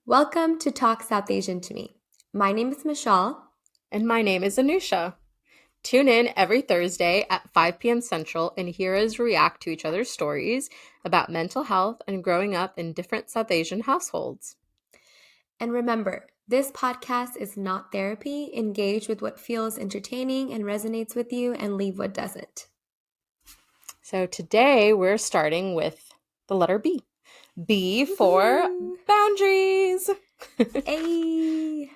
Welcome to Talk South Asian to Me. My name is Michelle. And my name is Anusha. Tune in every Thursday at 5 p.m. Central and hear us react to each other's stories about mental health and growing up in different South Asian households. And remember, this podcast is not therapy. Engage with what feels entertaining and resonates with you and leave what doesn't. So today we're starting with the letter B. B for Woohoo! boundaries. Hey!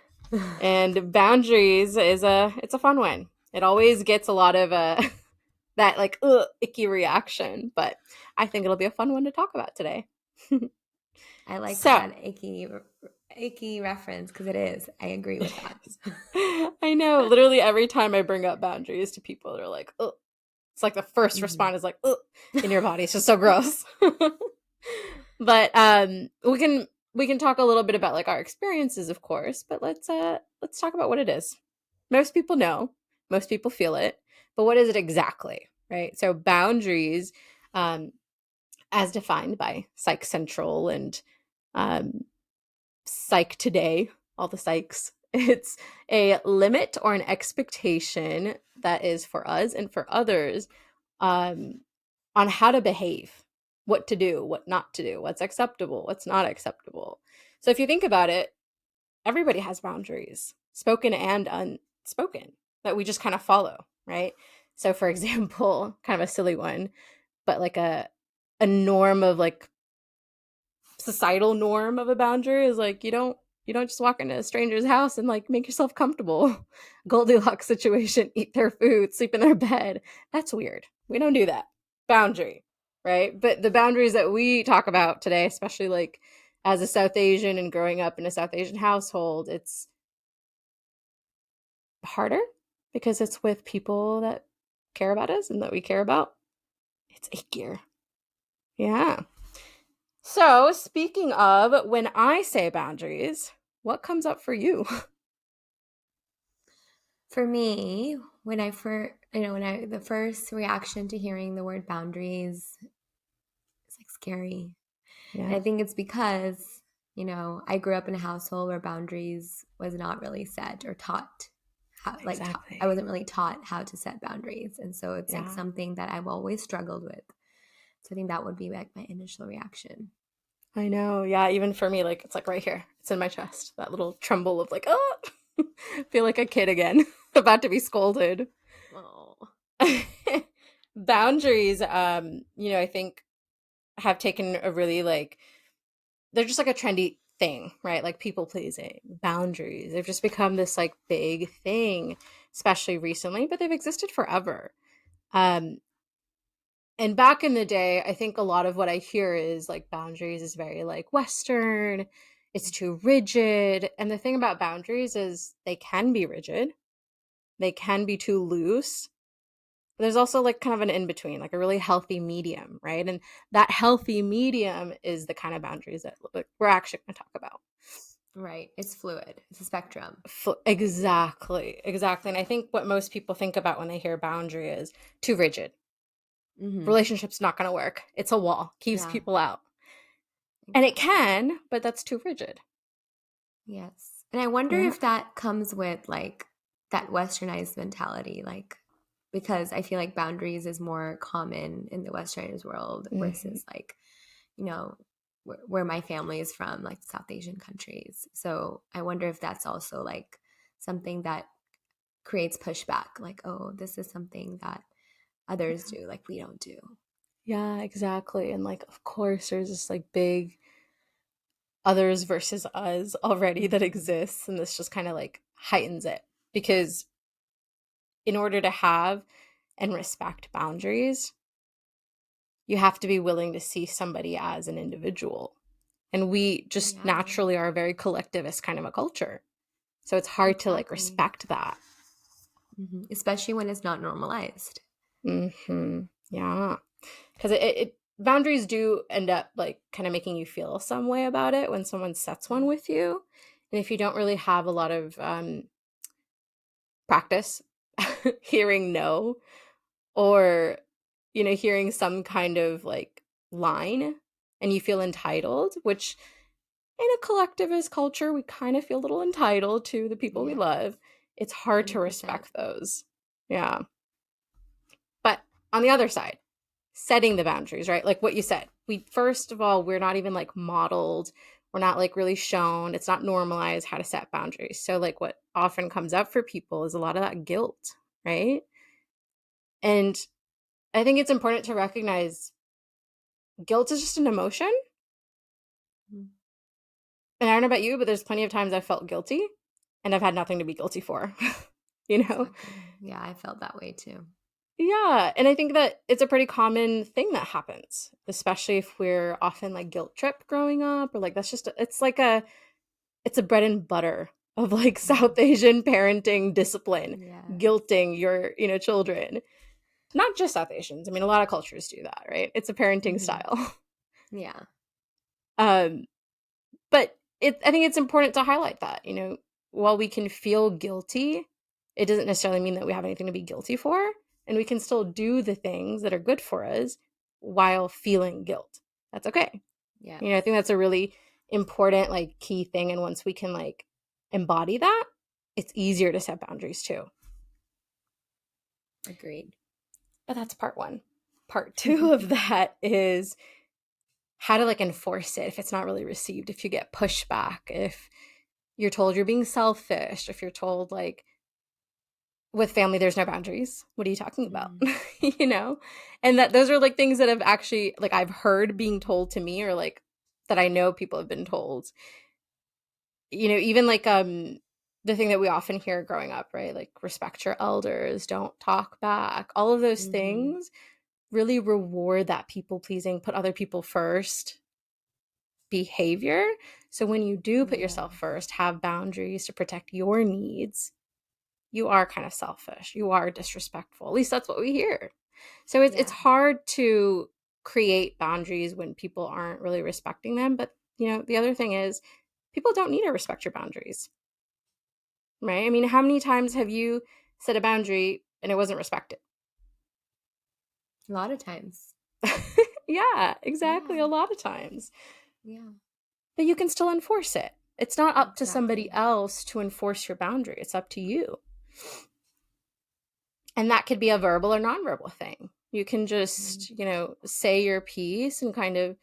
And boundaries is it's a fun one. It always gets a lot of that like icky reaction, but I think it'll be a fun one to talk about today. I like So, that icky reference because it is. I agree with that. I know. Literally every time I bring up boundaries to people, they're like, "Ugh." It's like the first Mhm. response is like, "Ugh," in your body. It's just so gross. But we can talk a little bit about like our experiences, of course. But let's talk about what it is. Most people know, most people feel it, but what is it exactly, right? So boundaries, um, as defined by Psych Central and um, Psych Today, all the psychs. It's a limit or an expectation that is for us and for others um, on how to behave, what to do, what not to do, what's acceptable, what's not acceptable. So if you think about it, everybody has boundaries, spoken and unspoken, that we just kind of follow, right? So for example, kind of a silly one, but like a norm of like societal norm of a boundary is like you don't just walk into a stranger's house and like make yourself comfortable. Goldilocks situation, eat their food, sleep in their bed. That's weird. We don't do that. Boundary, right? But the boundaries that we talk about today, especially like as a South Asian and growing up in a South Asian household, it's harder because it's with people that care about us and that we care about. It's ickier. Yeah. So, speaking of, when I say boundaries, what comes up for you? For me, when I first, the first reaction to hearing the word boundaries is like scary. And Yeah, I think it's because, I grew up in a household where boundaries was not really set or taught. I exactly. wasn't really taught how to set boundaries. And so it's like Yeah, something that I've always struggled with. So I think that would be like my initial reaction. I know. Yeah, even for me, like it's like right here. It's in my chest. That little tremble of like, oh, feel like a kid again, about to be scolded. Oh, Boundaries, I think have taken a really like they're just like a trendy thing, right? Like people pleasing, boundaries. They've just become this like big thing, especially recently, but they've existed forever. Um, and back in the day, I think a lot of what I hear is like boundaries is very like Western, it's too rigid. And the thing about boundaries is they can be rigid, they can be too loose. But there's also like kind of an in between, like a really healthy medium, right? And that healthy medium is the kind of boundaries that like, we're actually going to talk about. right. It's fluid. It's a spectrum. Exactly, exactly. And I think what most people think about when they hear boundary is too rigid. Hmm. Relationship's not going to work. It's a wall, keeps Yeah, people out. And it exactly. can, but that's too rigid. Yes. And I wonder Yeah. if that comes with like that westernized mentality, like because I feel like boundaries is more common in the westernized world Hmm. versus like, you know, where my family is from, like South Asian countries. So I wonder if that's also like something that creates pushback, like, oh, this is something that others Yeah. do, like we don't do. Yeah, exactly. And like, of course, there's this like big others versus us already that Mhm. exists. And this just kind of like heightens it because in order to have and respect boundaries, you have to be willing to see somebody as an individual. And we just Yeah, naturally are a very collectivist kind of a culture. So it's hard to like exactly. respect that. Especially when it's not normalized. Yeah. Because boundaries do end up like kind of making you feel some way about it when someone sets one with you. And if you don't really have a lot of practice hearing no or, hearing some kind of like line and you feel entitled, which in a collectivist culture, we kind of feel a little entitled to the people we Yeah, love. It's hard to 100%. respect those. Yeah. But on the other side, setting the boundaries, right? Like what you said, we, first of all, we're not even like modeled, we're not like really shown, it's not normalized how to set boundaries. So, like, what often comes up for people is a lot of that guilt, right? And I think it's important to recognize guilt is just an emotion. Mhm. And I don't know about you, but there's plenty of times I've felt guilty and I've had nothing to be guilty for, you know? Exactly. Yeah, I felt that way too. Yeah, and I think that it's a pretty common thing that happens, especially if we're often like guilt tripped growing up, or like that's just it's a bread and butter of like Mhm. South Asian parenting discipline, Yeah. guilting your, children. Not just South Asians. I mean, a lot of cultures do that, right? It's a parenting Hmm. style. Yeah. Um, but I think it's important to highlight that, while we can feel guilty, it doesn't necessarily mean that we have anything to be guilty for. And we can still do the things that are good for us while feeling guilt. That's okay. Yeah. I think that's a really important, like, key thing. And once we can, like, embody that, it's easier to set boundaries too. Agreed. But that's part one. Part two of that is how to, like, enforce it if it's not really received, if you get pushback, if you're told you're being selfish, if you're told, like, with family there's no boundaries, what are you talking about? Mhm. you know and that those are like things that have actually, like, I've heard being told to me, or like that I know people have been told. Even like, the thing that we often hear growing up, right? Like, respect your elders, don't talk back, all of those Mhm. things really reward that people pleasing, put other people first behavior. So when you do put Yeah. yourself first, have boundaries to protect your needs, you are kind of selfish. You are disrespectful. At least that's what we hear. So it's Yeah. hard to create boundaries when people aren't really respecting them. But the other thing is, people don't need to respect your boundaries, right? I mean, how many times have you set a boundary and it wasn't respected? A lot of times. Yeah, exactly. Yeah. A lot of times. Yeah. But you can still enforce it. It's not up to somebody Exactly. else to enforce your boundary. It's up to you. And that could be a verbal or nonverbal thing. You can Mhm. just, say your piece and kind of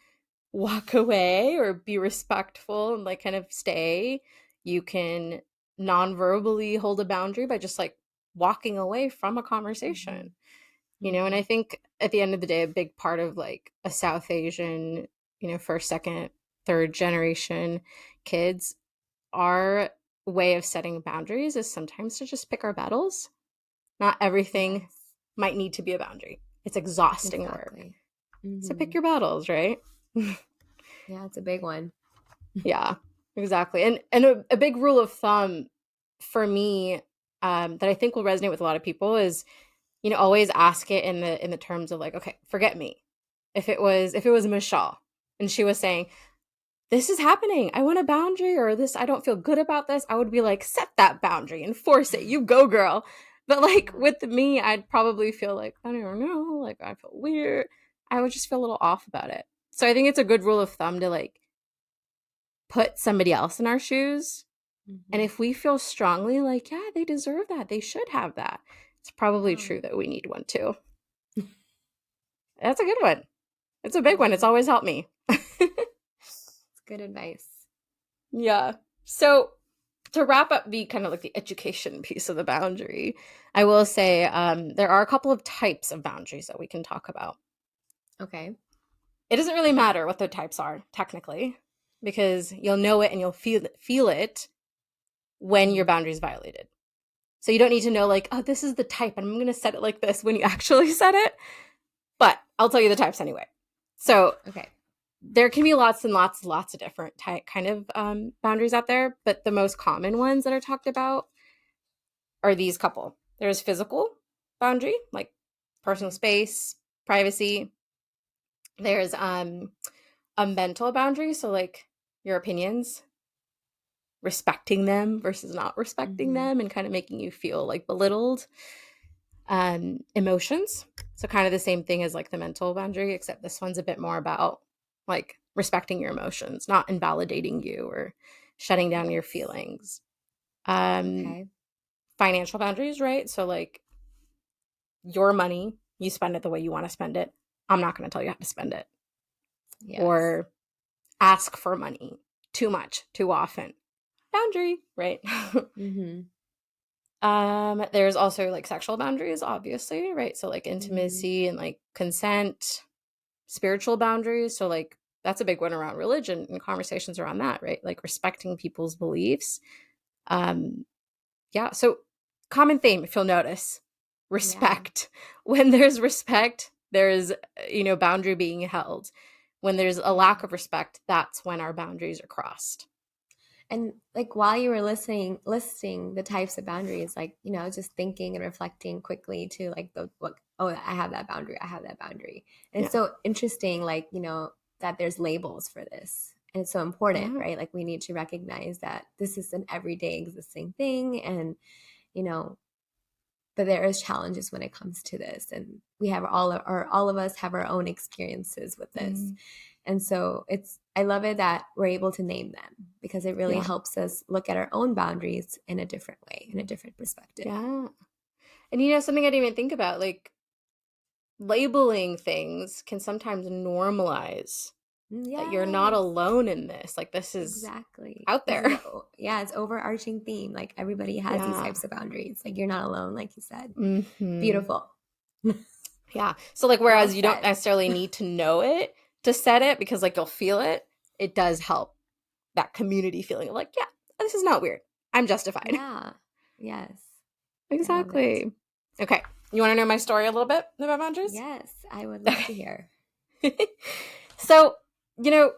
walk away, or be respectful and, like, kind of stay. You can non-verbally hold a boundary by just, like, walking away from a conversation. Mhm. And I Mhm. think at the end of the day, a big part of, like, a South Asian, first, second, third generation kids, our way of setting boundaries is sometimes to just pick our battles. Not everything Yes. might need to be a boundary. It's exhausting work. Exactly. So pick Mhm. your battles, right? Yeah, it's a big one. Yeah, exactly. And a big rule of thumb for me, that I think will resonate with a lot of people is, always ask it in the terms of, like, okay, forget me. If it was Michelle and she was saying, this is happening, I want a boundary, or this, I don't feel good about this, I would be like, set that boundary, enforce it, you go, girl. But, like, Yeah. with me, I'd probably feel like, I don't know, like, I feel weird. I would just feel a little off about it. So I think it's a good rule of thumb to, like, put somebody else in our shoes. And Mhm. if we feel strongly like, yeah, they deserve that, they should have that, it's probably Yeah. true that we need one too. That's a good one. It's a big one. Yeah. It's always helped me. It's good advice. Yeah. So to wrap up the kind of like the education piece of the boundary, I will say, there are a couple of types of boundaries that we can talk about. Okay. It doesn't really matter what the types are technically, because you'll know it and you'll feel it when your Mhm. boundary is violated. So you don't need to know, like, oh, this is the type and I'm going to set it like this when you actually set it. But I'll tell you the types anyway. So Okay. there can be lots and lots of different kind of, boundaries out there. But the most common ones that are talked about are these couple. There's physical boundary, like personal Okay. space, privacy. There's, a mental boundary, so, like, your opinions, respecting them versus not respecting Mhm. them and kind of making you feel like belittled. Emotions, so kind of the same thing as, like, the mental boundary, except this one's a bit more about, like, respecting your emotions, not invalidating you or shutting down your Yes. feelings. Um, Okay. Financial boundaries, right? So like your money, you spend it the way you want to spend it. I'm not going to tell you how to spend it. Yes. Or ask for money too much, too often. Boundary, right? Mm-hmm. There's also like sexual boundaries, obviously, right? So like Mm-hmm. intimacy and like consent, spiritual boundaries. So like that's a big one around religion and conversations around that, right? Like respecting people's beliefs. Um, yeah. So common theme, if you'll notice, Yeah. respect. When there's respect, there's boundary being held. When there's a lack Yeah. of respect, that's when our boundaries are crossed. And like while you were listening, listing the types of boundaries, like, just thinking and reflecting quickly to like the what, oh, I have that boundary, I have that boundary. And it's Yeah. so interesting, like, that there's labels for this. And it's so important, Yeah. right? Like we need to recognize that this is an everyday existing thing. And, you know, but there is challenges when it comes to this. And we have all of us have our own experiences with this. Mm, And so I love it that we're able to name them because it really yeah. helps us look at our own boundaries in a different way, in a different perspective. Yeah. And something I didn't even think about, like labeling things can sometimes normalize that you're not Yes, alone in this. Like this is exactly. out This is there. it's overarching theme. Like everybody has these Yeah. types of boundaries. Like you're not alone, like you said. Hmm. Beautiful. Yeah. So like Well whereas you don't said. necessarily need to know it to set it because like you'll feel it, it does help that community feeling of like, yeah, this is not weird. I'm justified. Yeah. Yes. I love it. Exactly. Okay. You want to know my story a little bit about boundaries? Yes, I would love to hear. So, you know,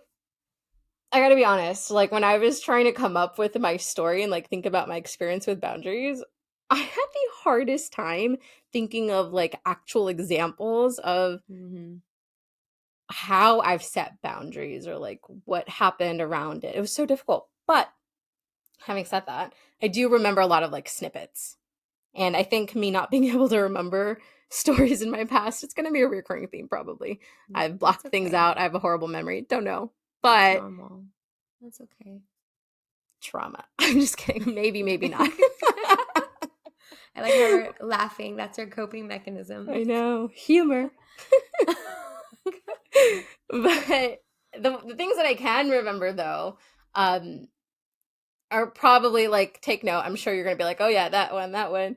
I gotta be honest, like when I was trying to come up with my story and like think about my experience with boundaries, I had the hardest time thinking of like actual examples of Hmm. how I've set boundaries or like what happened around it. It was so difficult. But having said that, I do remember a lot of like snippets. And I think me not being able to remember stories in my past, it's going to be a recurring theme probably. I've That's blocked things okay. out. I have a horrible memory. Don't know. That's But normal. That's okay. trauma. I'm just kidding. Maybe, maybe not. I like how we're laughing. That's our coping mechanism. I know. Humor. But the things that I can remember though, um, are probably like take note. I'm sure you're gonna be like, oh yeah, that one, that one.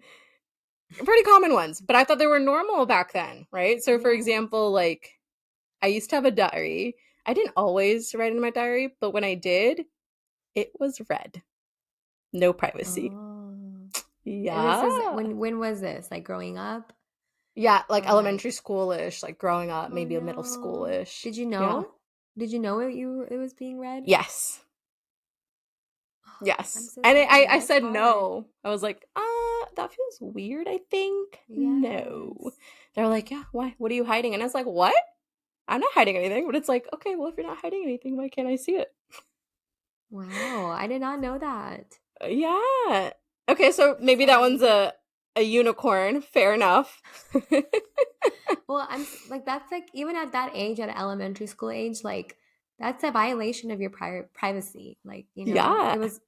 Pretty common ones, but I thought they were normal back then, right? So for Yes. example, like I used to have a diary. I didn't always write in my diary, but when I did, it was red. No privacy. Oh. And this is Yeah. when was this? Like growing up Yeah, like or like elementary school-ish, like growing up, oh maybe a middle no. school-ish. Did you Yeah. know? Did you know it was being read? Yes. I'm Yes. so And sorry. I That's said hard. no. I was like, that feels weird, I think. No. Yes. They're like, yeah, why? What are you hiding? And I was like, what? I'm not hiding anything. But it's like, okay, well, if you're not hiding anything, why can't I see it? Wow, I did not know that. Yeah. Okay, so I'm maybe that one's sorry. a unicorn. Fair enough. Well, like that's like even at that age, at elementary school age, like that's a violation of your privacy. Like, Yeah. it was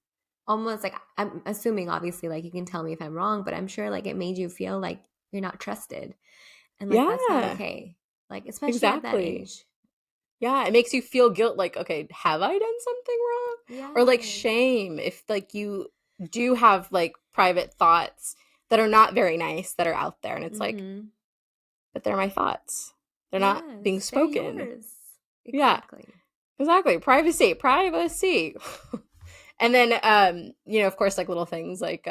almost like I'm assuming obviously like you can tell me if I'm wrong, but I'm sure like it made you feel like you're not trusted. And like that's not Yeah. okay. Like especially at that Exactly. age. Yeah, it makes you feel guilt like, okay, have I done something wrong? Or like Yes. shame if like you do have like private thoughts that are not very nice that are out there and it's like, Mhm. but they're my thoughts. They're not being Yes, they're spoken. yours. Yeah, Exactly. exactly. Privacy, privacy. And then of course like little things like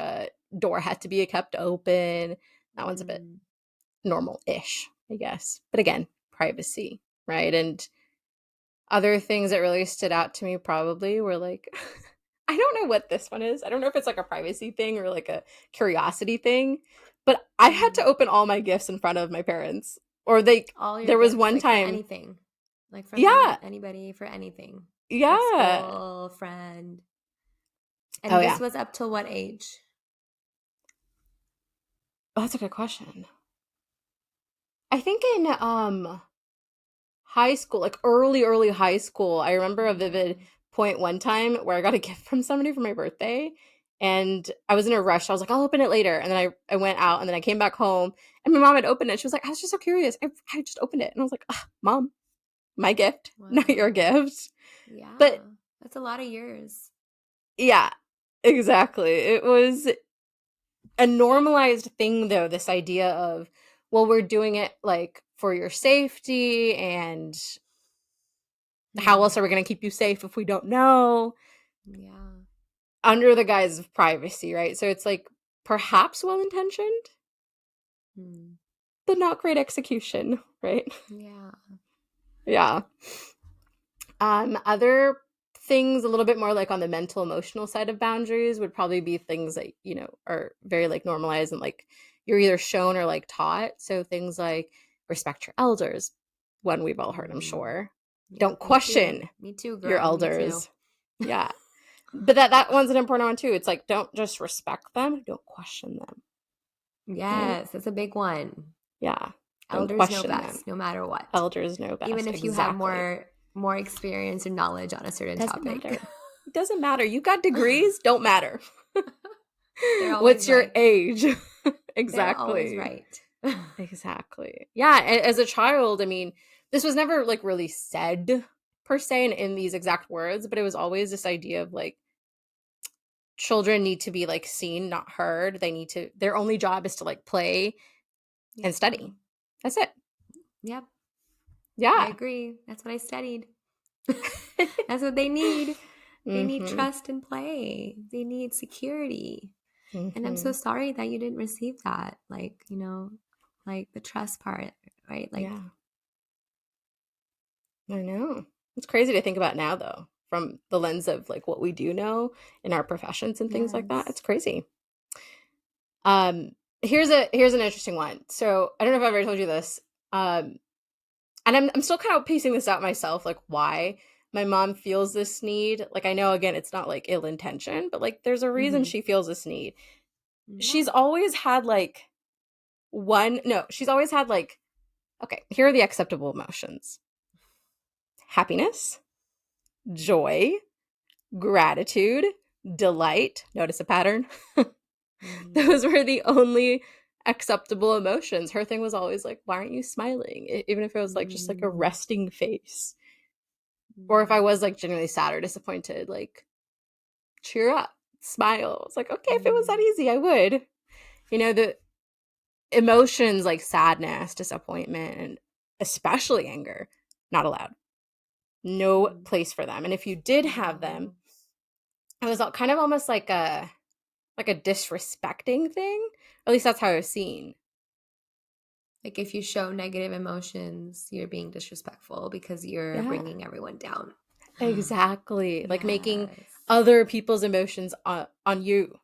door had to be kept open. That one's a bit Mm. normal-ish, I guess. But again, privacy, right? And other things that really stood out to me probably were like I don't know what this one is. I don't know if it's like a privacy thing or like a curiosity thing, but I had to Mm. open all my gifts in front of my parents. Or they All your there was gifts, one like for time. anything, like from Yeah. anybody for anything, like Yeah. school, friend. Oh And this yeah. was up till what age? Oh, that's a good question. I think in high school, like early high school. I remember a vivid point one time where I got a gift from somebody for my birthday, and I was in a rush. I was like, I'll open it later. And then I went out, and then I came back home, and my mom had opened it. She was like, I was just so curious. I just opened it. And I was like, Mom, my gift, not your Wow. gift. Yeah. But That's a lot of years. yeah, exactly. It was a normalized thing, though, this idea of, well, we're doing it like for your safety, and how else Hmm. are we going to keep you safe if we don't know? Yeah. Under the guise of privacy, right? So it's like perhaps well intentioned, Hmm. but not great execution, right? Yeah. Yeah. Other things a little bit more like on the mental emotional side of boundaries would probably be things that, are very like normalized and like you're either shown or like taught. So things like respect your elders, one we've all heard, I'm Mm. sure. Yep. Don't Me too. question Me too, your girl. Me too. elders. Yeah. But that one's an important one too. It's like don't just respect them, don't question them, right? Yes, that's a big one. Yeah. Don't Elders know question them. best, no matter what. Elders know Even best. if you have Exactly. more experience and knowledge on a certain Doesn't topic. matter. It doesn't matter. You got degrees, don't matter. They're always What's your right. age? They're always Exactly. right. Exactly. Yeah, as a child, I mean, this was never like really said per se in these exact words, but it was always this idea of like children need to be like seen, not heard. Their only job is to like play Yeah. and study. That's it. Yep. I Yeah. agree. That's what I studied. That's what they need. They need Mhm. trust and play. They need security. And I'm so Mhm. sorry that you didn't receive that. Like, like the trust part, right? Like, Yeah. I know. It's crazy to think about now though, from the lens of like what we do know in our professions and things like that. yes. It's crazy. Um here's an interesting one. So, I don't know if I've ever told you this. Um and I'm still kind of piecing this out myself, like why my mom feels this need. Like I know again it's not like ill intention, but like there's a reason Hmm. she feels this need. Yeah. She's always had like she's always had like, okay, here are the acceptable emotions. Happiness, joy, gratitude, delight. Notice a pattern? Hmm. Those were the only acceptable emotions. Her thing was always like, why aren't you smiling? Even if it was like just like a Hmm. resting face. Or if I Hmm. was like genuinely sad or disappointed, like, cheer up, smile. It's like, okay, if it was that Hmm. easy, I would. The emotions like sadness, disappointment, and especially anger, not allowed. No Hmm. place for them. And if you did have them, Wow. it was kind of almost like a disrespecting thing. At least that's how I was seen. Like if you show negative emotions, you're being disrespectful because you're Yeah, bringing everyone down. exactly. Like making Yes. other people's emotions on you,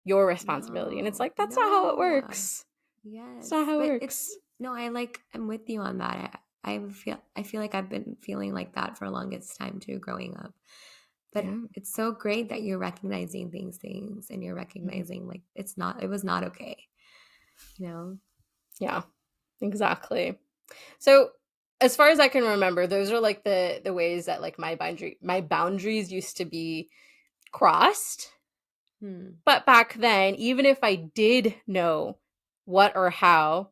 your responsibility. And it's No, like, that's not how it no. works. It's Yes. not how it But it's works. no, I'm with you on that. I feel like I've been feeling like that for the longest time too, growing up. But Yeah. it's so great that you're recognizing these things and you're Mhm. recognizing like it was not okay, you know? Yeah, exactly. So as far as I can remember, those are like the ways that like my boundaries used to be crossed. Hmm. But back then, even if I did know what or how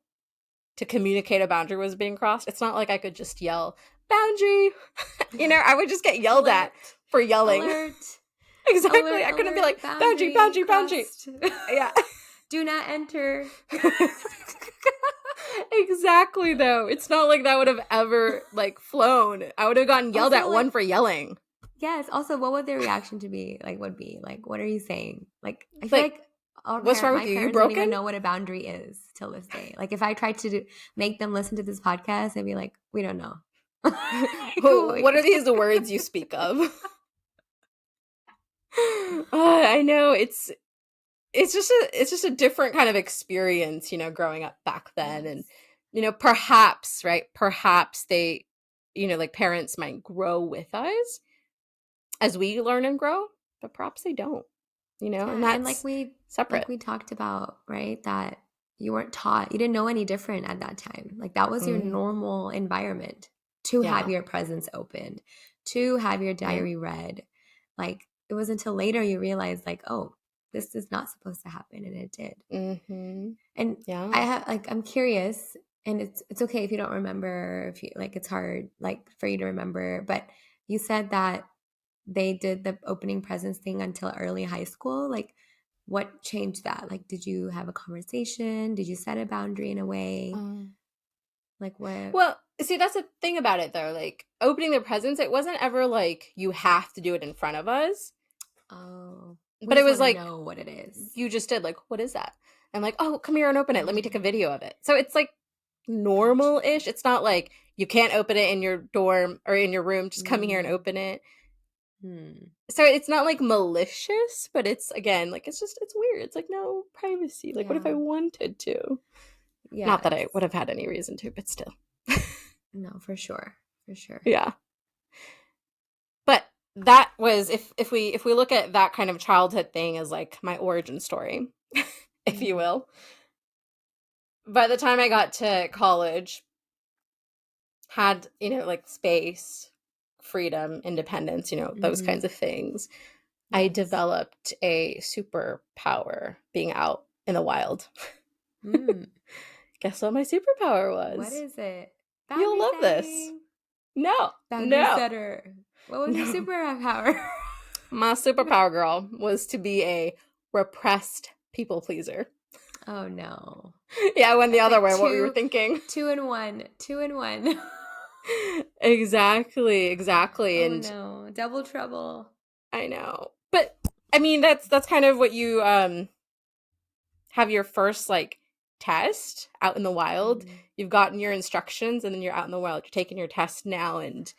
to communicate a boundary was being crossed, it's not like I could just yell, boundary. I would just get yelled at Alert. for yelling. Alert. Exactly. Alert, I couldn't be alert, like, boundary, boundary boundary, boundary. crossed. Yeah. Do not enter. Exactly, though. It's not like that would have ever like flown. I would have gotten yelled Also, at like, one for yelling. yes. Also, what would their reaction to be? Like, would be like, what are you saying? Like, I feel Like, like what's wrong with my you? You parents don't even broken? know what a boundary is till this day. Like, if I tried to make them listen to this podcast, they'd be like, we don't know. Like, What are these words you speak of? I know it's just a different kind of experience, growing up back then. And Yes. perhaps, right, perhaps they, like parents might grow with us as we learn and grow, but perhaps they don't, and Yeah, and that's like separate. we talked about, right? That you weren't taught, you didn't know any different at that time. Like that was your Mm, normal environment. to have Yeah. your presents opened, to have your Yeah. diary read. Like it was until later you realized like, oh, this is not supposed to happen, and it did. Mm-hmm. And Yeah. I have like I'm curious, and it's okay if you don't remember, if you like it's hard like for you to remember, but you said that they did the opening presents thing until early high school. Like what changed that? Like did you have a conversation? Did you set a boundary in a way? Um, Like what? well, see, that's the thing about it though. Like opening the presents, it wasn't ever like you have to do it in front of us, Oh, we but it just was want to like know what it is. you just did. Like, what is that? I'm like, oh, come here and open it. Let me take a video of it. So it's like Gotcha. normal-ish. It's not like you can't open it in your dorm or in your room. Just come here and Mm. open it. Hmm. So it's not like malicious, but it's again like it's weird. It's like no privacy. Like what if I Yeah. wanted to? Not that I Yes. would have had any reason to, but still. No, for sure. For sure. Yeah. But that was if we look at that kind of childhood thing as like my origin story, if you Mm-hmm. will. By the time I got to college, had, like space, freedom, independence, those Mm-hmm. kinds of things. I Yes. developed a superpower being out in the wild. Mm. Guess what my superpower What was? is it? You'll Boundary love this. setting. No, Boundary no, setter. What was your no. superpower? My superpower girl was to be a repressed people pleaser. Oh no. Yeah, I went the That's other like way, what we were thinking. two and one. Two and one. Exactly, exactly. Oh And no. Double trouble. I know. But I mean that's kind of what you have your first like test out in the wild. Mm-hmm. You've gotten your instructions and then you're out in the wild. You're taking your test now and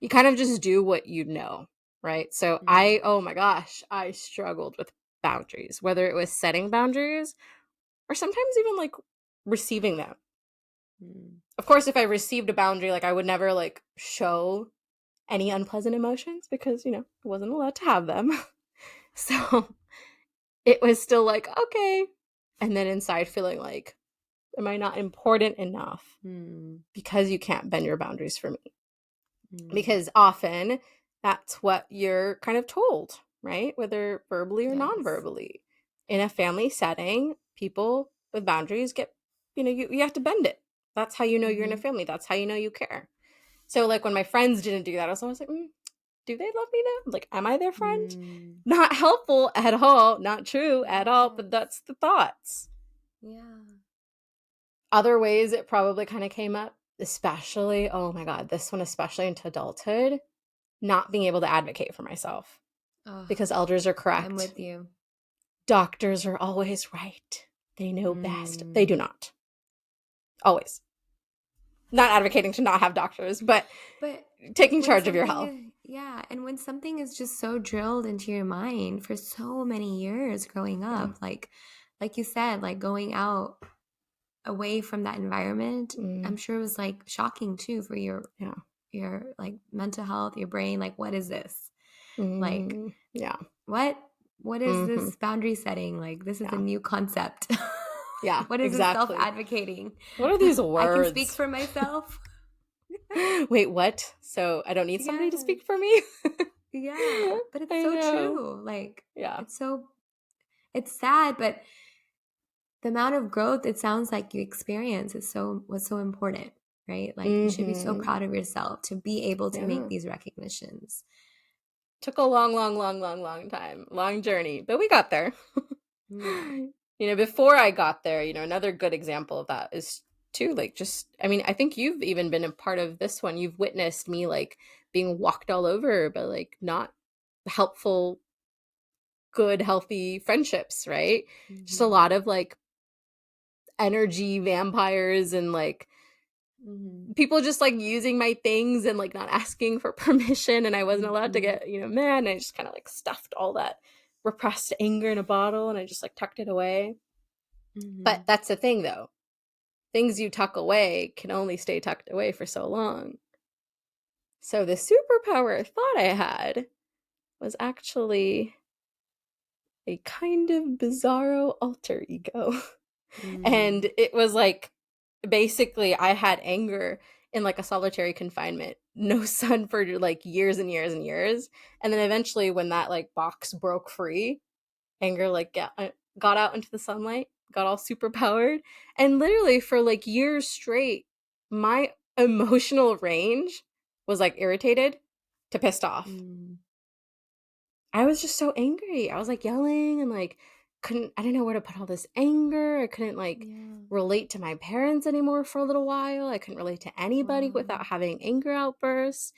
you kind of just do what you know, right? So Mm-hmm. oh my gosh, I struggled with boundaries, whether it was setting boundaries or sometimes even like receiving them. Mm-hmm. Of course, if I received a boundary, like I would never like show any unpleasant emotions because, I wasn't allowed to have them. So it was still like, okay. And then inside feeling like, am I not important enough Mm-hmm. because you can't bend your boundaries for me? Mm-hmm. Because often that's what you're kind of told, right? Whether verbally or Yes. non-verbally. In a family setting, people with boundaries get, you have to bend it. That's how you know you're in a Mm-hmm. family. That's how you know you care. So like when my friends didn't do that, I was always like, do they love me now? Like, am I their friend? Mm. Not helpful at all. Not true at all, but Yes. that's the thoughts. Yeah. Other ways it probably kind of came up, especially, oh my God, this one, especially into adulthood, not being able to advocate for myself Oh, because elders are I'm correct. with you. Doctors are always right. They know best. They Mm. do not. Always. Not advocating to not have doctors, but But taking when charge of your something health. is, yeah, and when something is just so drilled into your mind for so many years growing Yeah. up, like you said, like going out away from that environment, I'm Mm, sure it was like shocking too for yeah. your like mental health, your brain. Like, what is this? Like, Yeah. what what is Hmm. this boundary setting? Like, this is a Yeah. new concept. Yeah. What is this Exactly. self-advocating? What are these I can speak words? for myself. Wait, what? So I don't need somebody to Yes. speak for me? Yeah, but it's I so know. true. Like Yeah. it's sad, but the amount of growth it sounds like you experience is so was so important, right? Like you should be so Hmm. proud of yourself to be able to make Yeah. these recognitions. Took a long, long, long, long, long time. Long journey, but we got there. Yeah. Before I got there, another good example of that is too, like, just, I mean, I think you've even been a part of this one. You've witnessed me, like, being walked all over by, like, not helpful, good, healthy friendships, right? Just a Hmm. lot of, like, energy vampires and, like, Hmm. people just like using my things and like not asking for permission, and I wasn't allowed to Hmm. get mad, and I just kind of like stuffed all that repressed anger in a bottle and I just like tucked it away. But Hmm. that's the thing though, things you tuck away can only stay tucked away for so long. So the superpower I thought I had was actually a kind of bizarro alter ego. Hmm. And it was like basically I had anger in like a solitary confinement, no sun for like years and years and years. And then eventually when that like box broke free, anger like got out into the sunlight, got all super powered, and literally for like years straight, my emotional range was like irritated to pissed off. Mm. I was just so angry. I was like yelling and like I didn't know where to put all this anger. I couldn't like Yeah. relate to my parents anymore for a little while. I couldn't relate to anybody Wow. without having anger outbursts.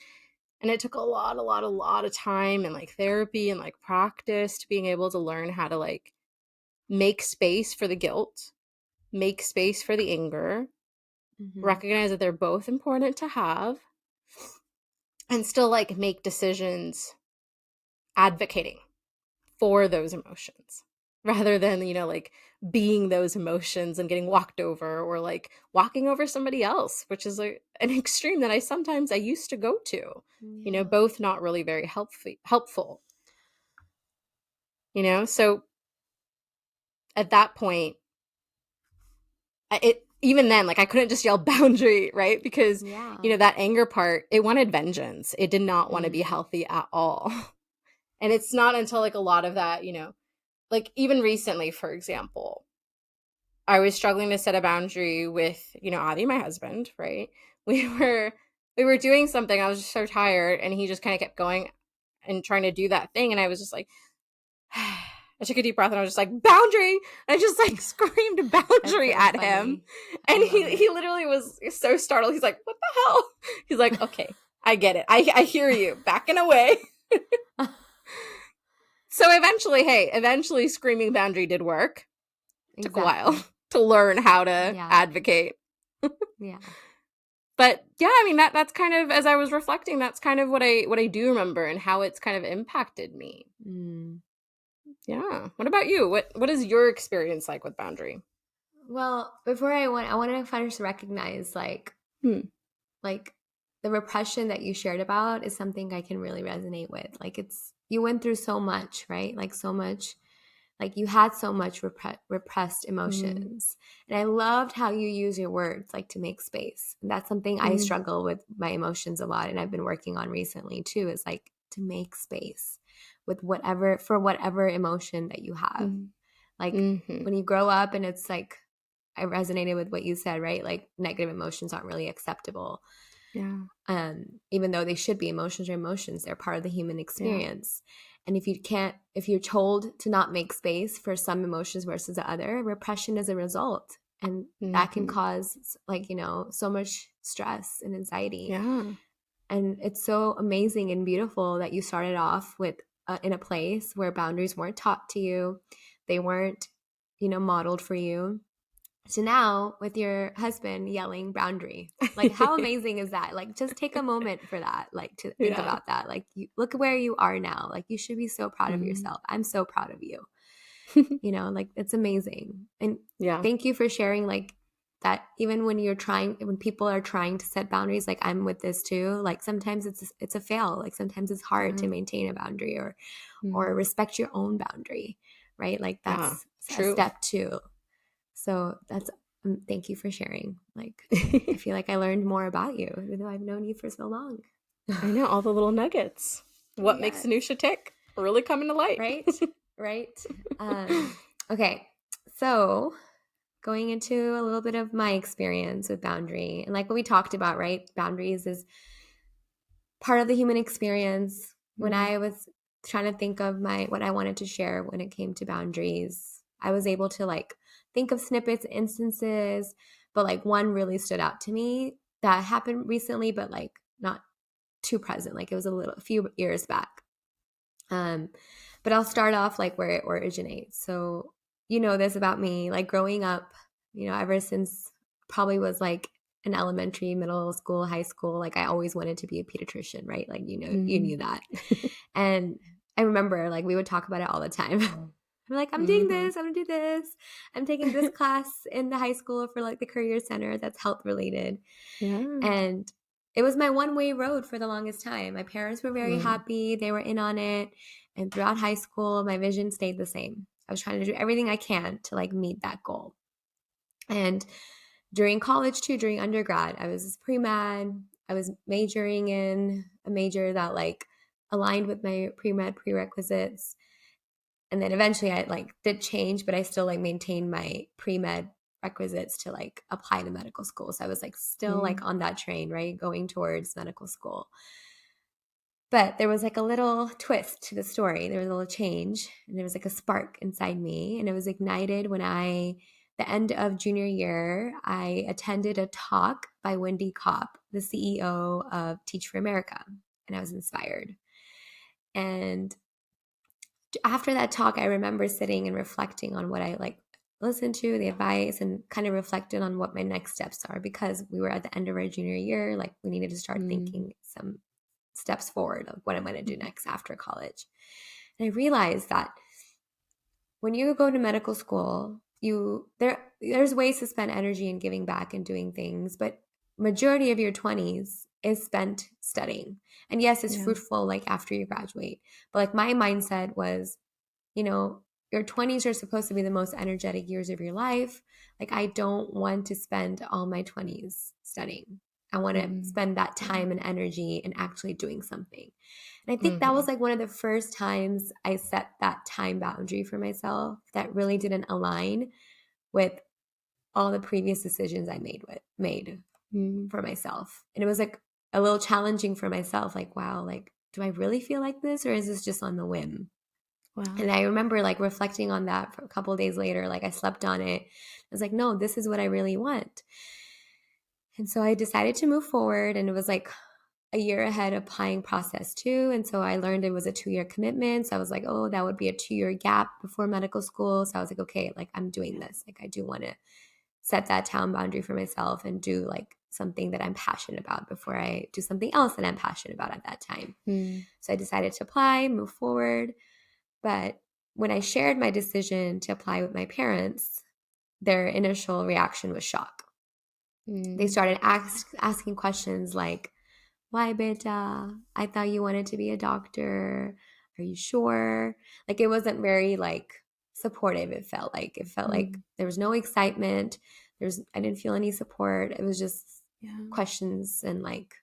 And it took a lot of time and like therapy and like practice to being able to learn how to like make space for the guilt, make space for the anger, Mm-hmm. recognize that they're both important to have, and still like make decisions advocating for those emotions rather than, like being those emotions and getting walked over or like walking over somebody else, which is an extreme that I used to go to, Yeah. both not really very helpful, so at that point, it even then, like I couldn't just yell boundary, right? Because Yeah. that anger part, it wanted vengeance. It did not want to be Mm. healthy at all. And it's not until like a lot of that, like even recently, for example, I was struggling to set a boundary with, Adi, my husband, right? We were we were doing something. I was just so tired and he just kind of kept going and trying to do that thing, and I was just like I took a deep breath and I was just like, boundary. And I just like screamed That's boundary so at him. funny. I And love he it. literally was so startled. He's like, what the hell? He's like, okay, I get it. I hear you. Backing away. So eventually screaming boundary did work. Took a while Exactly. to learn how to Yeah. advocate. Yeah. But yeah, I mean that's kind of, as I was reflecting, that's kind of what I do remember and how it's kind of impacted me. Mm. Yeah. What about you? What is your experience like with boundary? Well, before I want to first recognize Hmm. like the repression that you shared about is something I can really resonate with. Like you went through so much, right? Like so much, like you had so much repressed Mm. emotions. And I loved how you use your words like to make space. And that's something I Mm. struggle with my emotions a lot and I've been working on recently too, is like to make space with whatever emotion that you have. Mm. Like Mhm. when you grow up and it's like I resonated with what you said, right? Like negative emotions aren't really acceptable. Yeah. Even though they should be. Emotions are emotions, they're part of the human Yeah. experience. And if you're told to not make space for some emotions versus the other, repression is a result. And that can Mhm. cause so much stress and anxiety. Yeah. And it's so amazing and beautiful that you started off with in a place where boundaries weren't taught to you, they weren't modeled for you, so now with your husband yelling boundary, like how amazing is that? Like just take a moment for that, like to think Yeah. about that. Like look at where you are now. Like you should be so proud of Mm. yourself. I'm so proud of you. Like it's amazing. And Yeah. thank you for sharing like that even when people are trying to set boundaries, like I'm with this too. Like sometimes it's a fail. Like sometimes it's hard to Yeah. maintain a boundary or Mm. respect your own boundary, right? Like Yeah. that's a True. step two. So that's thank you for sharing. Like I feel like I learned more about you, even though I've known you for so long. I know all the little nuggets. What makes Yes. Anusha tick really coming to light. Right? Right. Okay. So going into a little bit of my experience with boundary and like what we talked about, right? Boundaries is part of the human experience. When Mm. I was trying to think of what I wanted to share when it came to boundaries, I was able to like think of snippets, instances, but like one really stood out to me that happened recently, but like not too present. Like it was a few years back. Um, but I'll start off like where it originates. So you know this about me, like growing up, ever since probably was like in elementary, middle school, high school, like I always wanted to be a pediatrician, right? Like you Mm. knew that. And I remember like we would talk about it all the time. I'm like, I'm doing Mhm. this, I'm gonna do this. I'm taking this class in the high school for like the career center that's health related. Yeah. And it was my one-way road for the longest time. My parents were very Mm. happy, they were in on it. And throughout high school, my vision stayed the same. I was trying to do everything I can to like meet that goal. And during college too, during undergrad, I was pre-med. I was majoring in a major that like aligned with my pre-med prerequisites. And then eventually I like did change, but I still like maintained my pre-med requisites to like apply to medical school. So I was like still like on that train, right? Going towards medical school. But there was like a little twist to the story. There was a little change, and there was like a spark inside me, and it was ignited when the end of junior year, I attended a talk by Wendy Kopp, the CEO of Teach for America, and I was inspired. And after that talk, I remember sitting and reflecting on what I like listened to, the advice, and kind of reflected on what my next steps are, because we were at the end of our junior year. Like we needed to start thinking some steps forward of what I'm going to do next after college. And I realized that when you go to medical school, there's ways to spend energy and giving back and doing things, but majority of your 20s is spent studying. And yes, it's fruitful like after you graduate. But like my mindset was, your 20s are supposed to be the most energetic years of your life. Like I don't want to spend all my 20s studying. I want to spend that time and energy in actually doing something. And I think that was like one of the first times I set that time boundary for myself that really didn't align with all the previous decisions I made for myself. And it was like a little challenging for myself. Like, wow, like, do I really feel like this, or is this just on the whim? Wow. And I remember like reflecting on that for a couple of days later. Like I slept on it. I was like, no, this is what I really want. And so I decided to move forward, and it was like a year ahead applying process too. And so I learned it was a 2-year commitment. So I was like, oh, that would be a 2-year gap before medical school. So I was like, okay, like I'm doing this. Like I do want to set that town boundary for myself and do like something that I'm passionate about before I do something else that I'm passionate about at that time. So I decided to apply, move forward. But when I shared my decision to apply with my parents, their initial reaction was shock. They started asking questions like, why, beta? I thought you wanted to be a doctor. Are you sure? Like it wasn't very like supportive. It felt like there was no excitement. I didn't feel any support. It was just questions, and like,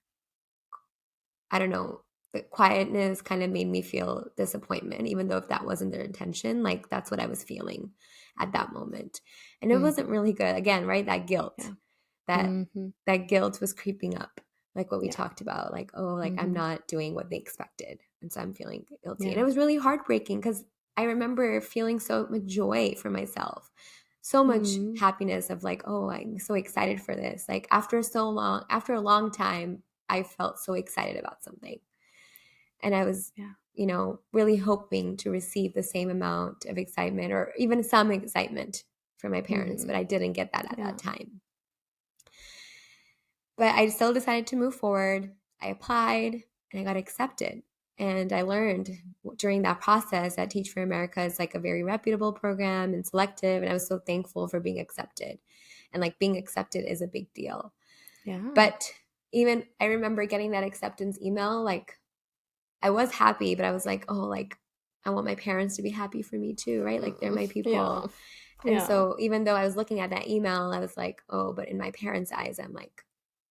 I don't know, the quietness kind of made me feel disappointment, even though if that wasn't their intention, like that's what I was feeling at that moment. And it wasn't really good. Again, right? That guilt, that guilt was creeping up, like what we talked about, like, oh, like I'm not doing what they expected. And so I'm feeling guilty. And it was really heartbreaking because I remember feeling so much joy for myself, so much happiness of like, oh, I'm so excited for this. Like after a long time, I felt so excited about something. And I was, really hoping to receive the same amount of excitement or even some excitement from my parents, but I didn't get that at that time. But I still decided to move forward. I applied and I got accepted. And I learned during that process that Teach for America is like a very reputable program and selective. And I was so thankful for being accepted. And like being accepted is a big deal. Yeah. But even I remember getting that acceptance email, like I was happy, but I was like, oh, like I want my parents to be happy for me too, right? Like they're my people. And so even though I was looking at that email, I was like, oh, but in my parents' eyes, I'm like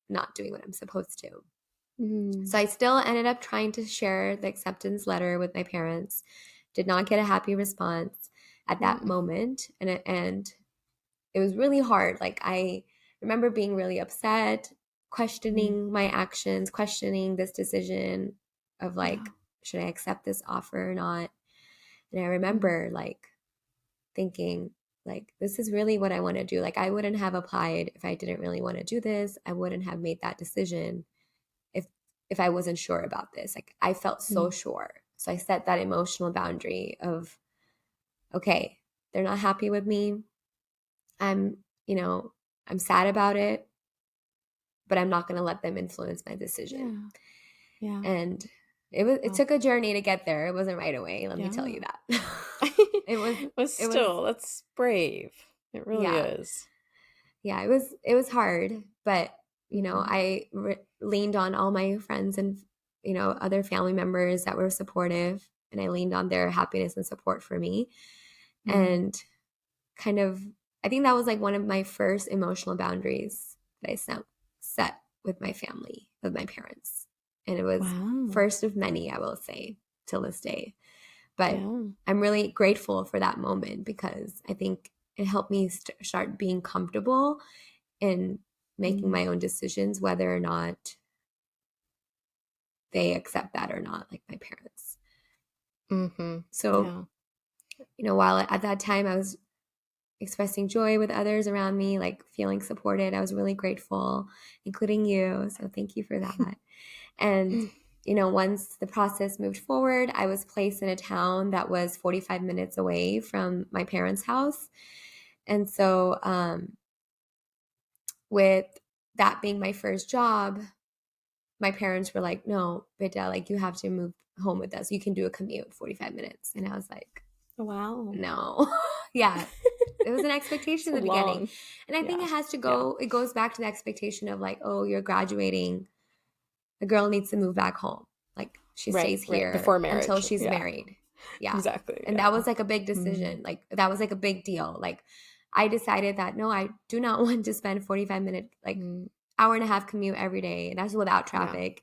not doing what I'm supposed to. So I still ended up trying to share the acceptance letter with my parents. Did not get a happy response at that moment. And it was really hard. Like I remember being really upset, questioning my actions, questioning this decision of like, should I accept this offer or not? And I remember like thinking like, this is really what I want to do. Like I wouldn't have applied if I didn't really want to do this. I wouldn't have made that decision if I wasn't sure about this. Like I felt so sure. So I set that emotional boundary of, okay, they're not happy with me. I'm sad about it, but I'm not going to let them influence my decision. Yeah. And it took a journey to get there. It wasn't right away. Let me tell you that. That's brave. It really is. Yeah, it was hard, but I leaned on all my friends and other family members that were supportive, and I leaned on their happiness and support for me. And kind of I think that was like one of my first emotional boundaries that I set with my family, with my parents. And it was Wow. first of many, I will say, till this day. But Yeah. I'm really grateful for that moment because I think it helped me start being comfortable in making Mm. my own decisions, whether or not they accept that or not, like my parents. Mm-hmm. So, Yeah. while at that time I was expressing joy with others around me, like feeling supported, I was really grateful, including you. So, thank you for that. And, once the process moved forward, I was placed in a town that was 45 minutes away from my parents' house. And so, with that being my first job, my parents were like, no, Beta, like you have to move home with us. You can do a commute 45 minutes. And I was like, Wow. no. Yeah. It was an expectation in So the beginning. long. And I think Yeah. it has to Yeah. go, it goes back to the expectation of like, oh, you're graduating. The girl needs to move back home. Like she Right. stays Right. here Before until marriage. she's Yeah. married. Yeah. Exactly. And that Yeah. was like a big Mm. decision. Like that was like a big deal. Like I decided that no, I do not want to spend 45 minutes, like Mm. hour and a half commute every day. And that's without Yeah. traffic.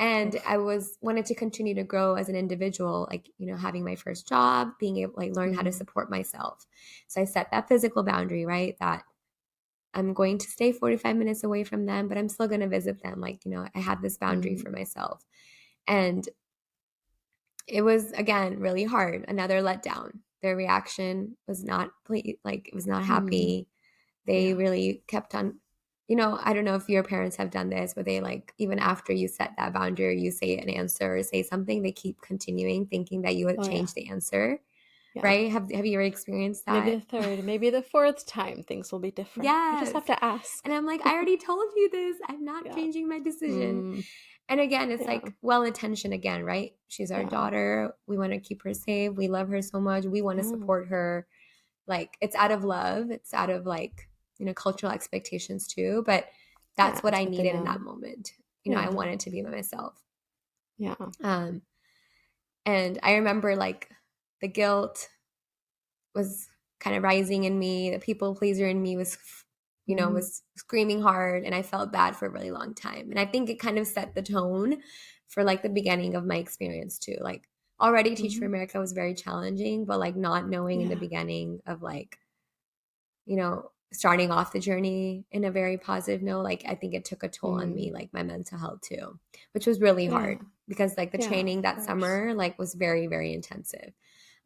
And Oof. I wanted to continue to grow as an individual, like, having my first job, being able like learn how to Mm. support myself. So I set that physical boundary, right? That I'm going to stay 45 minutes away from them, but I'm still going to visit them. Like, I had this boundary Mm. for myself. And it was, again, really hard. Another letdown. Their reaction was not like it was not Mm. happy. They Yeah. really kept on, I don't know if your parents have done this, but they like, even after you set that boundary or you say an answer or say something, they keep continuing thinking that you would Oh yeah. change the answer. Yeah. Right? Have you ever experienced Maybe that? the third, maybe the fourth time things will be different. I just Yes. have to ask. And I'm like, I already told you this. I'm not Yeah. changing my decision. Mm. And again, it's Yeah. like well intentioned again, right? She's our Yeah. daughter. We want to keep her safe. We love her so much. We want to Yeah. support her. Like it's out of love. It's out of like, cultural expectations too. But Yeah. that's what It's I what they needed in that know. moment. I Yeah. wanted to be by myself. Yeah. Um, and I remember like the guilt was kind of rising in me. The people pleaser in me was, Mm. was screaming hard, and I felt bad for a really long time. And I think it kind of set the tone for like the beginning of my experience too. Like already Teach for Mm. America was very challenging, but like not knowing in the Yeah. beginning of like, starting off the journey in a very positive note, like I think it took a toll on me, Mm. like my mental health too, which was really Yeah. hard because like the Yeah. training Of that course. summer like was very, very intensive.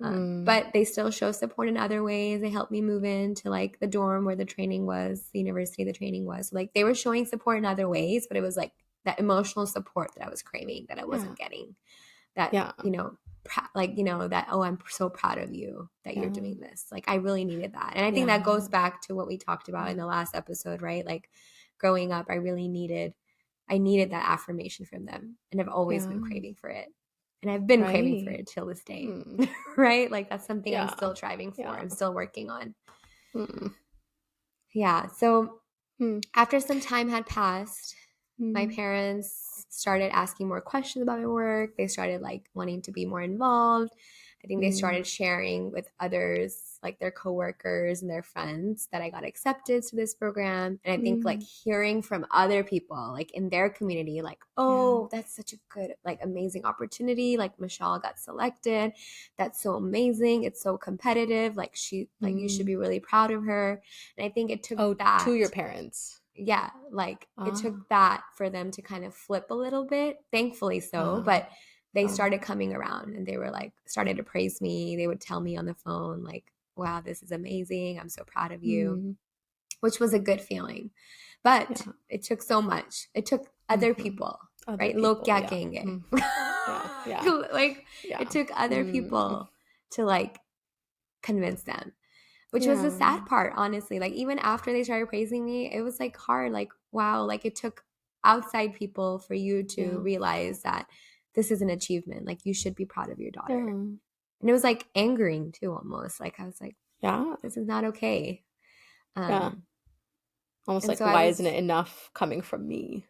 Mm. But they still show support in other ways. They helped me move into like the dorm where the training was, the university the training was. So, like they were showing support in other ways, but it was like that emotional support that I was craving that I Yeah. wasn't getting. That, Yeah. that, oh, I'm so proud of you that you're Yeah. doing this. Like I really needed that. And I think that Yeah. goes back to what we talked about in Yeah. the last episode, right? Like growing up, I needed that affirmation from them. And I've always Yeah. been craving for it. And I've been craving for Right. it till this day. Mm. Right? Like that's something I'm Yeah. still striving for. Yeah. I'm still working on. Mm. Yeah. So Mm. after some time had passed, my Mm. parents started asking more questions about my work. They started like wanting to be more involved. I think they Mm. started sharing with others, like their coworkers and their friends, that I got accepted to this program. And I think like Mm. hearing from other people, like in their community, like, Yeah. oh, that's such a good, like amazing opportunity. Like Michelle got selected. That's so amazing. It's so competitive. Like you should Mm. be really proud of her. And I think it took Oh, that. to your parents. Yeah, like it took Ah. that for them to kind of flip a little bit, thankfully so, Ah. but they Ah. started coming around and they were like, started to praise me. They would tell me on the phone, like, wow, this is amazing. I'm so proud of you, Mm. which was a good feeling. But Yeah. it took so much. It took other Mhm. people, Other right? people. Lokya Yeah. genge. Mhm. Yeah. Yeah. Like Yeah. it took other Mm. people to like convince them, which was the Yeah. sad part, honestly. Like even after they started praising me, it was like hard. Like, wow, like it took outside people for you to Yeah. realize that this is an achievement. Like you should be proud of your daughter. Yeah. And it was like angering too, almost. Like I was like, Yeah. this is not okay. Yeah. Um, Almost and like, so I why isn't it was, enough coming from me?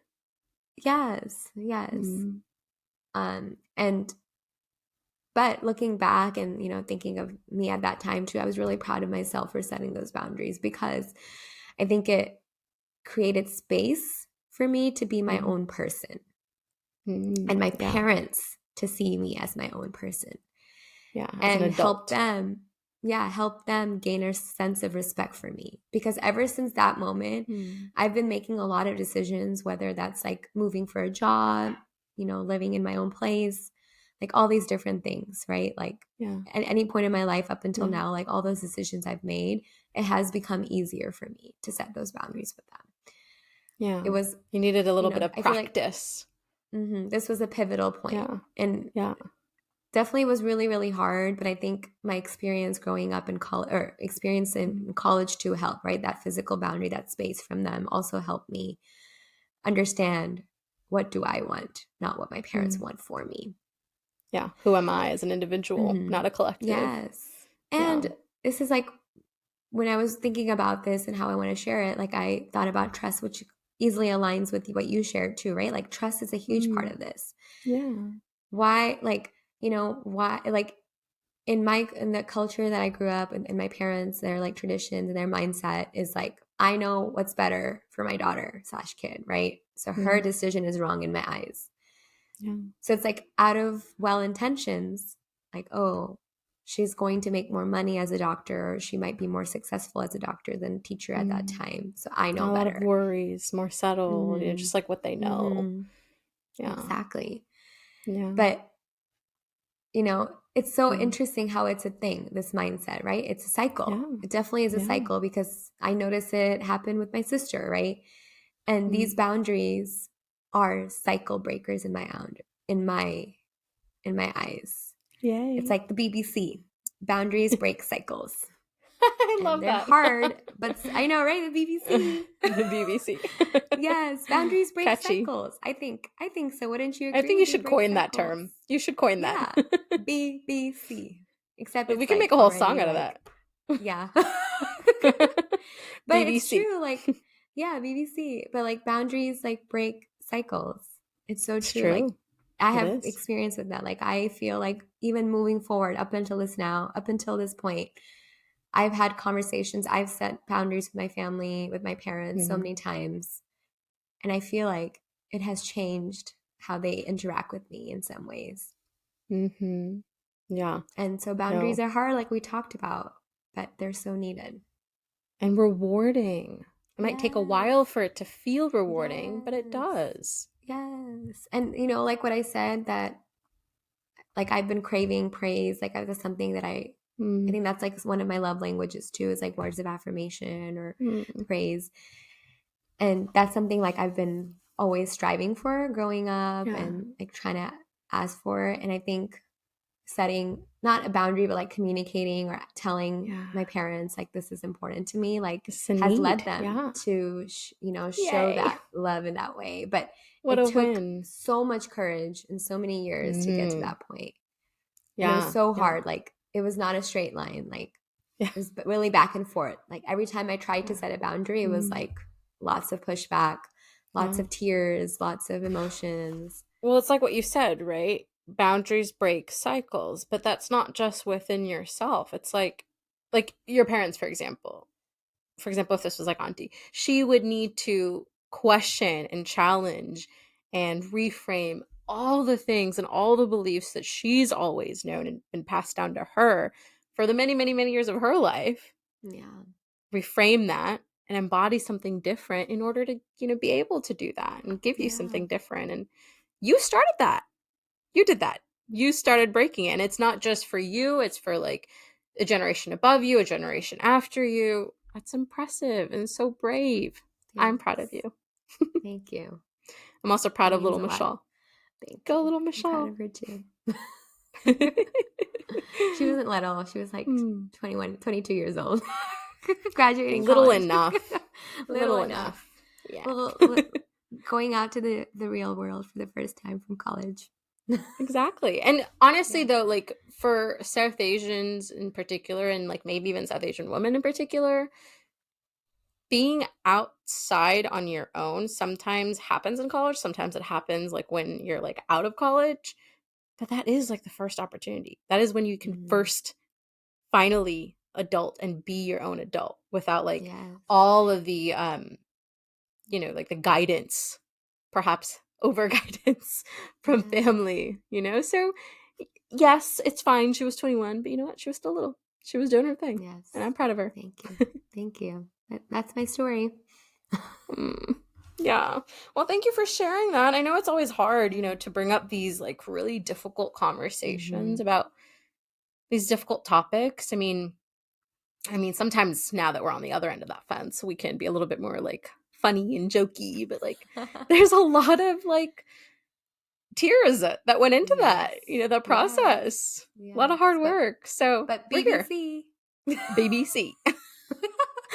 yes, yes. Mm. And But looking back and, thinking of me at that time too, I was really proud of myself for setting those boundaries because I think it created space for me to be my Mhm. own person and Mm, my yeah. parents to see me as my own person Yeah, as an and adult. help them gain a sense of respect for me. Because ever since that moment, Mm. I've been making a lot of decisions, whether that's like moving for a job, living in my own place, like all these different things, right? Like Yeah. at any point in my life up until Yeah. now, like all those decisions I've made, it has become easier for me to set those boundaries with them. It Yeah. was, You needed a little bit of I feel like practice. this was a pivotal point. Yeah. And Yeah. definitely was really, really hard, but I think my experience growing up in college or experience Mm. in college too helped, right? That physical boundary, that space from them also helped me understand what do I want, not what my parents Mm. want for me. Yeah. Who am I as an individual, Hmm. not a collective? Yes. Yeah. And this is like when I was thinking about this and how I want to share it, like I thought about trust, which easily aligns with what you shared too, right? Like trust is a huge part Mm. of this. Yeah. Why, like, why, like, in the culture that I grew up and my parents, their like traditions and their mindset is like, I know what's better for my daughter slash kid, right? So her Mm. decision is wrong in my eyes. Yeah. So it's like out of well intentions, like, oh, she's going to make more money as a doctor, or she might be more successful as a doctor than a teacher at that Mm. time. So I know A lot of better. worries, more settled, Mm-hmm. just like what they know. Mm-hmm. Yeah. Exactly. Yeah. But it's so Mm. interesting how it's a thing, this mindset, right? It's a cycle. Yeah. It definitely is a Yeah. cycle because I notice it happen with my sister, right? And these Mm. boundaries are cycle breakers in my in my eyes. It's Yay. like the BBC. Boundaries break cycles. I And love they're that. hard, but I know, right? The BBC. The BBC. Yes, boundaries break Catchy. cycles. I think so. Wouldn't you I agree? think you They should break coin that cycles. term. You should coin that. Yeah. BBC. Except We it's can make like a whole song already out of like, that. yeah. But it's BBC. true, like, yeah, BBC. But like boundaries like break cycles. It's so It's true. Like true. I It have is. experience with that. Like I feel like even moving forward up until this point, I've had conversations, I've set boundaries with my family, with my parents so Mm-hmm. many times. And I feel like it has changed how they interact with me in some ways. Mm-hmm. Yeah. And so boundaries No. are hard, like we talked about, but they're so needed. And rewarding. It might take a Yes. while for it to feel rewarding, but it Yes. does. Yes. And like what I said, that like I've been craving praise, like that's something that I Mm. think that's like one of my love languages too, is like words of affirmation or Mm. praise. And that's something like I've been always striving for growing up Yeah. and like trying to ask for. And I think setting not a boundary, but like communicating or telling Yeah. my parents like this is important to me, like It's a has need. led them Yeah. to show Yay. that love in that way. But What it a took win. so much courage and so many years to get to Mm. that point. And it was Yeah. so Yeah. hard. Like it was not a straight line. Like Yeah. it was really back and forth. Like every time I tried to Yeah. set a boundary, it was Mm. like lots of pushback, lots Yeah. of tears, lots of emotions. Well, it's like what you said, right? Boundaries break cycles, but that's not just within yourself. It's like your parents, for example. For example, if this was like auntie, she would need to question and challenge and reframe all the things and all the beliefs that she's always known and been passed down to her for the many, many, many years of her life. Yeah. Reframe that and embody something different in order to, be able to do that and give you Yeah. something different. And you started that. You did that. You started breaking it. And it's not just for you, it's for like a generation above you, a generation after you. That's impressive and so brave. I'm proud of Thanks. you. Thank you. I'm also It proud of means little a lot. Michelle. Thank Go, you. little I'm proud Michelle. of her too. She wasn't little. She was like Hmm. 21, 22 years old. Graduating Little college. enough. Little Little enough. enough. Yeah. Little, going out to the real world for the first time from college. Exactly. And honestly, Yeah. though, like for South Asians in particular, and like maybe even South Asian women in particular, being outside on your own sometimes happens in college. Sometimes it happens like when you're like out of college. But that is like the first opportunity. That is when you can Mhm. first finally adult and be your own adult without like Yes. all of the like the guidance, perhaps over guidance from Yes. family, So yes, it's fine. She was 21, but you know what? She was still little. She was doing her thing, and Yes. I'm proud of her. Thank you. Thank you. That's my story. Mm, yeah. Well, thank you for sharing that. I know it's always hard, Yeah. to bring up these like really difficult conversations Mhm. about these difficult topics. I mean, sometimes now that we're on the other end of that fence, we can be a little bit more like funny and jokey, but like there's a lot of like tears that went into Yes. that, the Yes. process. A lot of Yes. hard But work. So but we're here. BBC. BBC.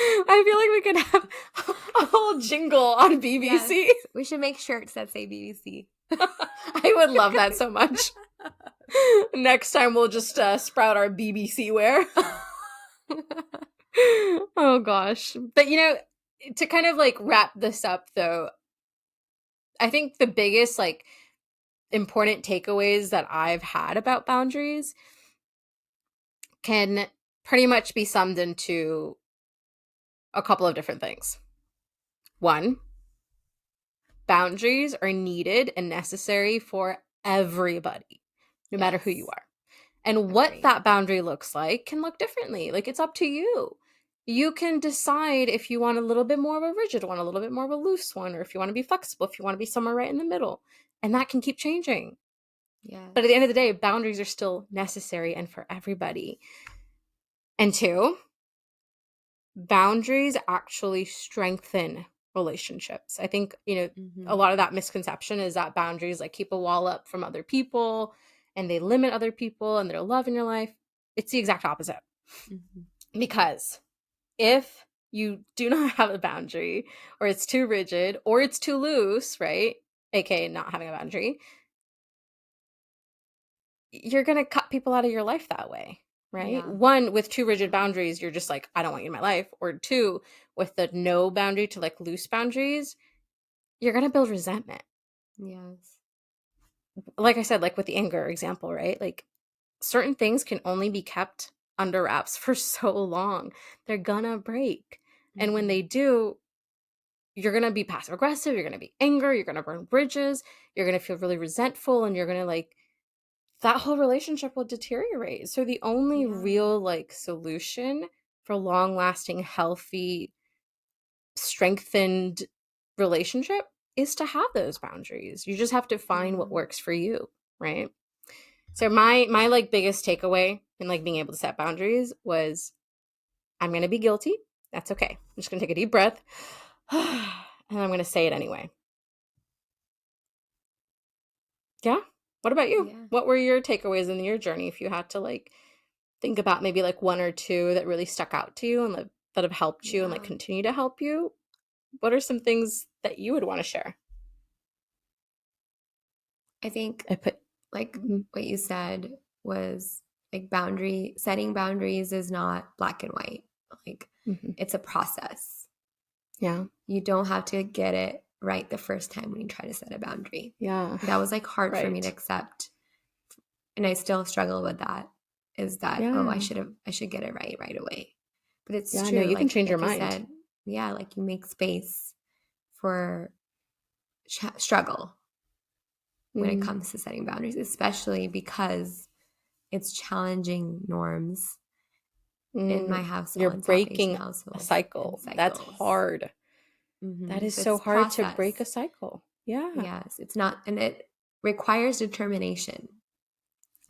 I feel like we could have a whole jingle on Yes. BBC. We should make shirts that say BBC. I would love that so much. Next time we'll just sprout our BBC wear. Oh gosh. But to kind of like wrap this up though, I think the biggest like important takeaways that I've had about boundaries can pretty much be summed into a couple of different things. One, boundaries are needed and necessary for everybody, no matter who you Yes. are. And what Agree. that boundary looks like can look differently. Like it's up to you. You can decide if you want a little bit more of a rigid one, a little bit more of a loose one, or if you want to be flexible, if you want to be somewhere right in the middle. And that can keep changing. But at the end of the Yes. day, boundaries are still necessary and for everybody. And two, boundaries actually strengthen relationships. I think, a Mhm. lot of that misconception is that boundaries like keep a wall up from other people and they limit other people and their love in your life. It's the exact opposite. Mhm. Because if you do not have a boundary, or it's too rigid, or it's too loose, right? AKA not having a boundary, you're going to cut people out of your life that way, right? Yeah. One, with too rigid boundaries, you're just like, I don't want you in my life. Or two, with the no boundary to like loose boundaries, you're going to build resentment. Yes. Like I said, like with the anger example, right? Like certain things can only be kept under wraps for so long. They're gonna break. And when Mhm. they do, you're going to be passive aggressive, you're going to be angry, you're going to burn bridges, you're going to feel really resentful, and you're going to like that whole relationship will deteriorate. So the only Yeah. real like solution for long-lasting, healthy, strengthened relationship is to have those boundaries. You just have to find what Yeah. works for you, right? So my like biggest takeaway in like being able to set boundaries was I'm going to be guilty. That's okay. I'm just going to take a deep breath and I'm going to say it anyway. Yeah. What about you? Yeah. What were your takeaways in your journey if you had to like think about maybe like one or two that really stuck out to you and like, that have helped you and like Yeah. continue to help you? What are some things that you would want to share? I think I put like mhm, what you said was like setting boundaries is not black and white. Like mhm. it's a process. Yeah. You don't have to get it right the first time when you try to set a boundary. Yeah. That was like hard for me to Right. accept. And I still struggle with that. Is that, oh, Yeah. I should get it right away. But it's Yeah. No, true. you can change your Like you mind. said, yeah, like you make space for struggle when it Mm, comes to setting boundaries, especially because it's challenging norms in my mm. household, You're in South Asian breaking a households, and cycle. That's cycles. hard. That is So so it's hard to break a process. cycle. Yeah. Yes, it's not, and it requires determination.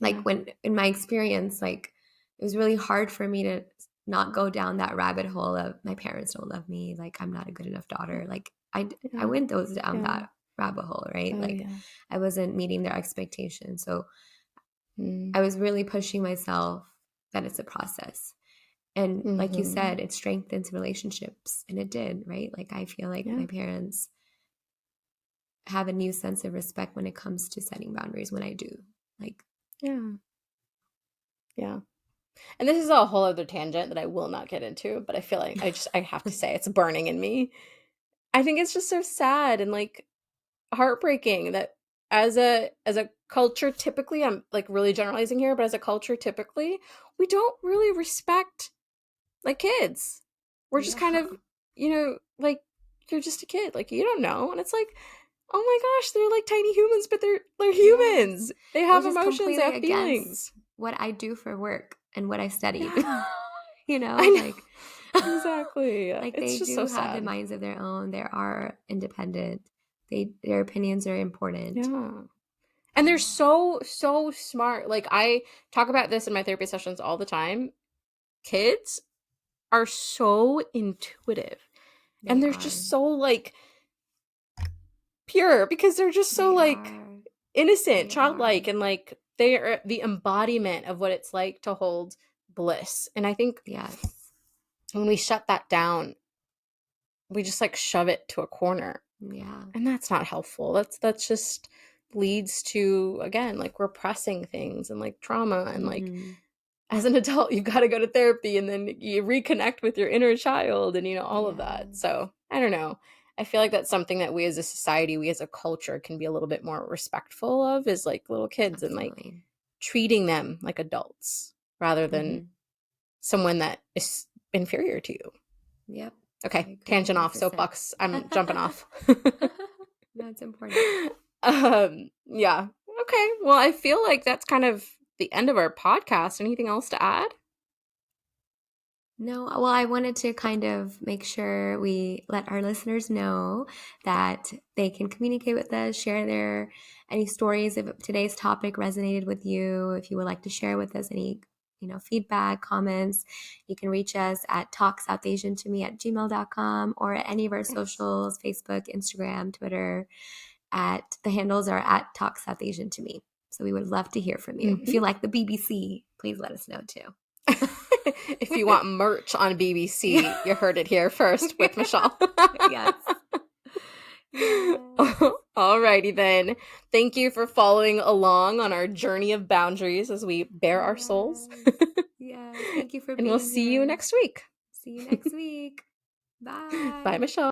Like Yeah. when in my experience, like it was really hard for me to not go down that rabbit hole of my parents don't love me, like I'm not a good enough daughter. Like I Yeah. went those down Yeah. that rabbit hole, right? Oh Like yeah. I wasn't meeting their expectations. So Mm. I was really pushing myself that it's a process. And like you Mhm. said, it strengthens relationships. And it did, right? Like I feel like Yeah. my parents have a new sense of respect when it comes to setting boundaries when I do. Like, Yeah. Yeah. And this is a whole other tangent that I will not get into, but I feel like I have to say it's burning in me. I think it's just so sad and like heartbreaking that as a culture typically, I'm like really generalizing here, but as a culture typically, we don't really respect like kids. We're just kind Yeah. of, like you're just a kid, like you don't know. And it's like, oh my gosh, they're like tiny humans, but they're Yes. humans. They have Which is emotions, they completely have against feelings. what I do for work and what I studied. Yeah. You I know, know. like Exactly. like It's they just so do have the sad. minds of their own. They are independent. Their opinions are important. Yeah. And they're so, so smart. Like I talk about this in my therapy sessions all the time. Kids are so intuitive. And They they're are. just so like pure because they're just so They like are. innocent, They are. childlike, and like they are the embodiment of what it's like to hold bliss. And I think Yes. when we shut that down, we just like shove it to a corner. Yeah. And that's not helpful. That's just leads to, again, like repressing things and like trauma. And like Mm-hmm. as an adult, you've got to go to therapy and then you reconnect with your inner child and all of that. Yes. So I don't know. I feel like that's something that we as a society, we as a culture can be a little bit more respectful of, is like little kids and like Absolutely. treating them like adults rather than Mm-hmm. someone that is inferior to you. Yep. I Okay, agree tangent off, 100%. soapbox. I'm jumping off. No, it's important. Yeah. Okay. Well, I feel like that's kind of the end of our podcast. Anything else to add? No, well, I wanted to kind of make sure we let our listeners know that they can communicate with us, share their any stories if today's topic resonated with you. If you would like to share with us any, feedback, comments, you can reach us at talksouthasiantome@gmail.com or at any of our Yes. socials, Facebook, Instagram, Twitter. At the handles are at Talk South Asian to me. So we would love to hear from you. If Hmm. you like the BBC, please let us know too. If you want merch on BBC, you heard it here first with Michelle. Yes. Yes. Alrighty then. Thank you for following along on our journey of boundaries as we bare our souls. Yes. Yes. Thank you for And we'll being see you here. next week. See you next week. Bye, Bye. Michelle.